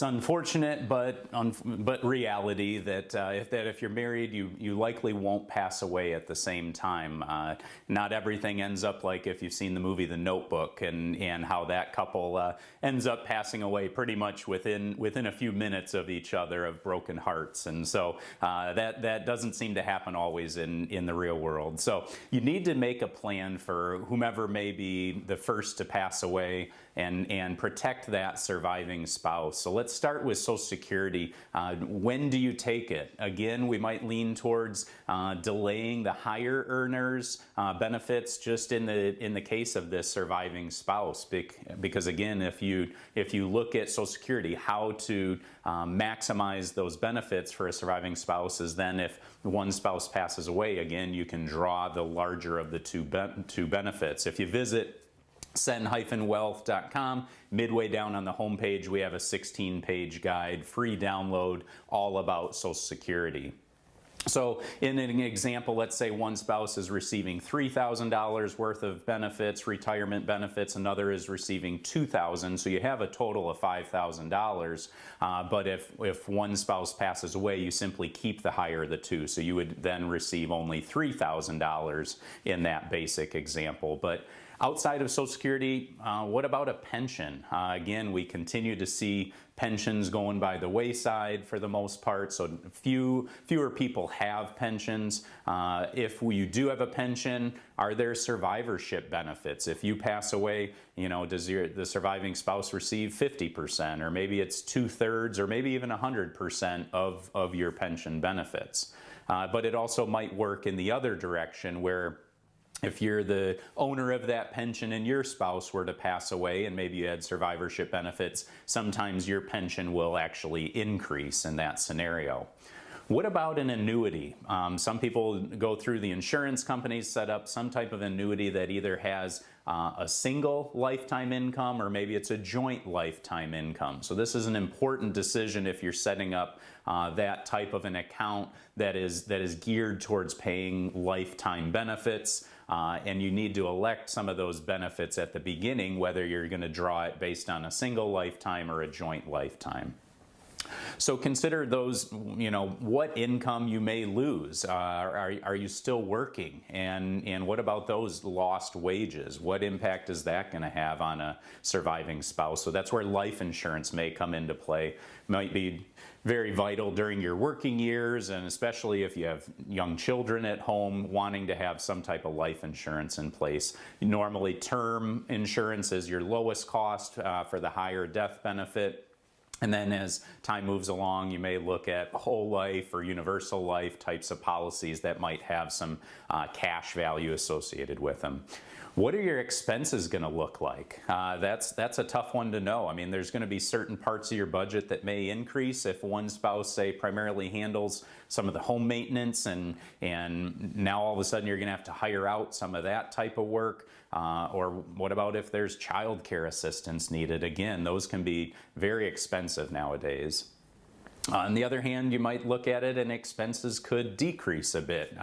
unfortunate, but reality that if you're married, you likely won't pass away at the same time. Not everything ends up like if you've seen the movie The Notebook and how that couple ends up passing away pretty much within a few minutes of each other, of broken hearts. And so that doesn't seem to happen always in the real world. So you need to make a plan for whomever may be the first to pass away and protect that surviving spouse. So let's start with Social Security. When do you take it? Again, we might lean towards delaying the higher earners benefits just in the case of this surviving spouse, because again, if you look at Social Security, how to maximize those benefits for a surviving spouse is then if one spouse passes away, again, you can draw the larger of the two benefits. If you visit Ascend-wealth.com, midway down on the homepage, we have a 16-page guide, free download, all about Social Security. So in an example, let's say one spouse is receiving $3,000 worth of benefits, retirement benefits, another is receiving $2,000, so you have a total of $5,000. But if one spouse passes away, you simply keep the higher of the two, so you would then receive only $3,000 in that basic example. But outside of Social Security, what about a pension? Again, we continue to see pensions going by the wayside for the most part, so fewer people have pensions. If you do have a pension, are there survivorship benefits? If you pass away, does the surviving spouse receive 50%, or maybe it's 2/3, or maybe even 100% of your pension benefits? But it also might work in the other direction, where if you're the owner of that pension and your spouse were to pass away and maybe you had survivorship benefits, sometimes your pension will actually increase in that scenario. What about an annuity? Some people go through the insurance companies, set up some type of annuity that either has a single lifetime income, or maybe it's a joint lifetime income. So this is an important decision if you're setting up that type of an account that is geared towards paying lifetime benefits. And you need to elect some of those benefits at the beginning, whether you're going to draw it based on a single lifetime or a joint lifetime. So consider those, what income you may lose. Are you still working? And what about those lost wages? What impact is that going to have on a surviving spouse? So that's where life insurance may come into play. Might be very vital during your working years, and especially if you have young children at home, wanting to have some type of life insurance in place. Normally, term insurance is your lowest cost for the higher death benefit. And then as time moves along, you may look at whole life or universal life types of policies that might have some cash value associated with them. What are your expenses going to look like? That's a tough one to know. I mean, there's going to be certain parts of your budget that may increase if one spouse, say, primarily handles some of the home maintenance, and now all of a sudden you're going to have to hire out some of that type of work. Or what about if there's child care assistance needed? Again, those can be very expensive nowadays. On the other hand, you might look at it and expenses could decrease a bit.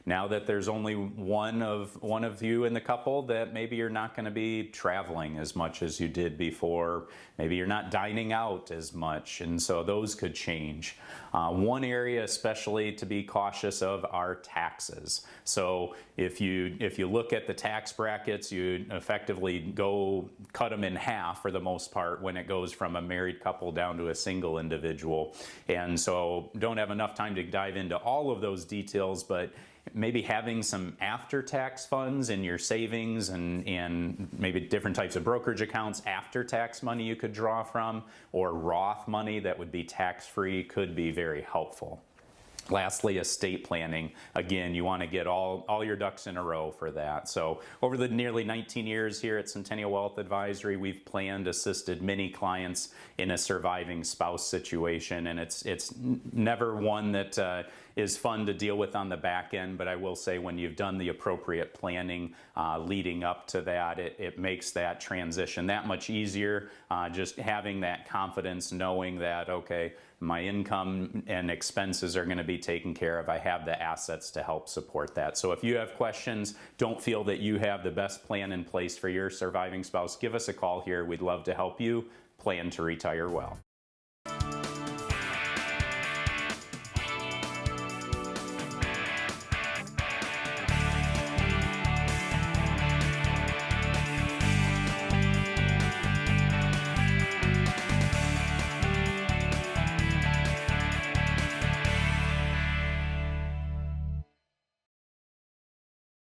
Now that there's only one of you in the couple, that maybe you're not going to be traveling as much as you did before. Maybe you're not dining out as much, and so those could change. One area especially to be cautious of are taxes. So if you look at the tax brackets, you effectively go cut them in half for the most part when it goes from a married couple down to a single individual. And so don't have enough time to dive into all of those details, but maybe having some after-tax funds in your savings and maybe different types of brokerage accounts, after-tax money you could draw from, or Roth money that would be tax-free could be very helpful. Lastly, estate planning. Again, you want to get all your ducks in a row for that. So over the nearly 19 years here at Centennial Wealth Advisory, we've planned, assisted many clients in a surviving spouse situation, and it's never one that is fun to deal with on the back end, but I will say when you've done the appropriate planning leading up to that, it makes that transition that much easier. Just having that confidence, knowing that, okay, my income and expenses are going to be taken care of. I have the assets to help support that. So if you have questions, don't feel that you have the best plan in place for your surviving spouse, give us a call here. We'd love to help you plan to retire well.